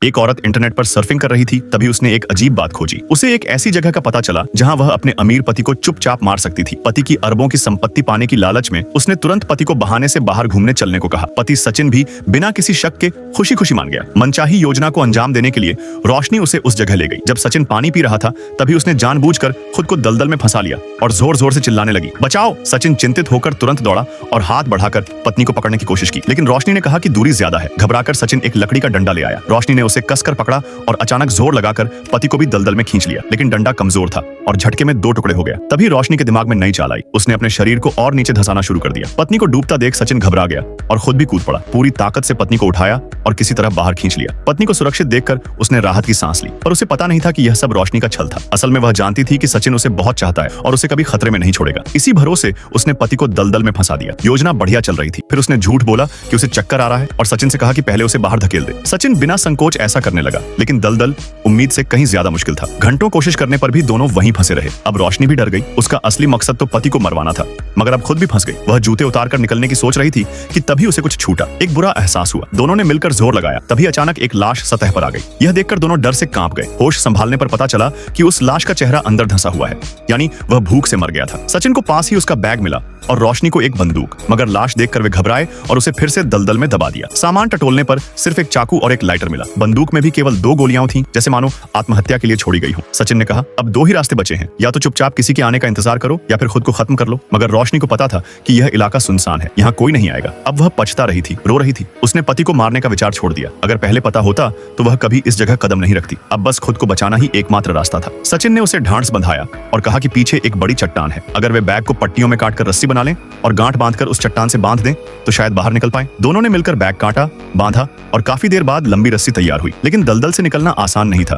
एक औरत इंटरनेट पर सर्फिंग कर रही थी, तभी उसने एक अजीब बात खोजी। उसे एक ऐसी जगह का पता चला जहां वह अपने अमीर पति को चुपचाप मार सकती थी। पति की अरबों की संपत्ति पाने की लालच में उसने तुरंत पति को बहाने से बाहर घूमने चलने को कहा। पति सचिन भी बिना किसी शक के खुशी खुशी मान गया। मनचाही योजना को अंजाम देने के लिए रोशनी उसे उस जगह ले गई। जब सचिन पानी पी रहा था तभी उसने जानबूझकर खुद को दलदल में फंसा लिया और जोर जोर से चिल्लाने लगी, बचाओ। सचिन चिंतित होकर तुरंत दौड़ा और हाथ बढ़ाकर पत्नी को पकड़ने की कोशिश की, लेकिन रोशनी ने कहा कि दूरी ज्यादा है। घबराकर सचिन एक लकड़ी का डंडा ले आया। रोशनी ने उसे कसकर पकड़ा और अचानक जोर लगाकर पति को भी दलदल में खींच लिया, लेकिन डंडा कमजोर था और झटके में दो टुकड़े हो गया। तभी रोशनी के दिमाग में नई चाल आई। उसने अपने शरीर को और नीचे धंसाना शुरू कर दिया। पत्नी को डूबता देख सचिन घबरा गया और खुद भी कूद पड़ा। पूरी ताकत से पत्नी को उठाया और किसी तरह बाहर खींच लिया। पत्नी को सुरक्षित देखकर उसने राहत की सांस ली, पर उसे पता नहीं था कि यह सब रोशनी का छल था। असल में वह जानती थी कि सचिन उसे बहुत चाहता है और उसे कभी खतरे में नहीं छोड़ेगा। इसी भरोसे उसने पति को दलदल में फंसा दिया। योजना बढ़िया चल रही थी। फिर उसने झूठ बोला कि उसे चक्कर आ रहा है और सचिन से कहा कि पहले उसे बाहर धकेल दे। सचिन बिना संकोच ऐसा करने लगा, लेकिन दलदल उम्मीद से कहीं ज्यादा मुश्किल था। घंटों कोशिश करने पर भी दोनों वहीं फंसे रहे। अब रोशनी भी डर गई। उसका असली मकसद तो पति को मरवाना था, मगर अब खुद भी फंस गई। वह जूते उतार कर निकलने की सोच रही थी कि तभी उसे कुछ छूटा। एक बुरा एहसास हुआ। दोनों ने मिलकर जोर लगाया, तभी अचानक एक लाश सतह पर आ गई। यह देखकर दोनों डर से कांप गए। होश संभालने पर पता चला कि उस लाश का चेहरा अंदर धंसा हुआ है, यानी वह भूख से मर गया था। सचिन को पास ही उसका बैग मिला और रोशनी को एक बंदूक, मगर लाश देखकर वे घबराए और उसे फिर से दलदल में दबा दिया। सामान टटोलने पर सिर्फ एक चाकू और एक लाइटर मिला। बंदूक में भी केवल 2 गोलियां थीं, जैसे मानो आत्महत्या के लिए छोड़ी गई हो। सचिन ने कहा, अब 2 ही रास्ते बचे हैं, या तो चुपचाप किसी के आने का इंतजार करो या फिर खुद को खत्म कर लो। मगर रोशनी को पता था कि यह इलाका सुनसान है, यहाँ कोई नहीं आएगा। अब वह पछता रही थी, रो रही थी। उसने पति को मारने का विचार छोड़ दिया। अगर पहले पता होता तो वह कभी इस जगह कदम नहीं रखती। अब बस खुद को बचाना ही एकमात्र रास्ता था। सचिन ने उसे ढांढस बंधाया और कहा कि पीछे एक बड़ी चट्टान है। अगर वे बैग को पट्टियों में काटकर रस्सी बना लें और गांठ बांधकर उस चट्टान से बांध दें तो शायद बाहर निकल पाए। दोनों ने मिलकर बैग काटा, बांधा और काफी देर बाद लंबी रस्सी तैयार हुई। लेकिन दलदल से निकलना आसान नहीं था।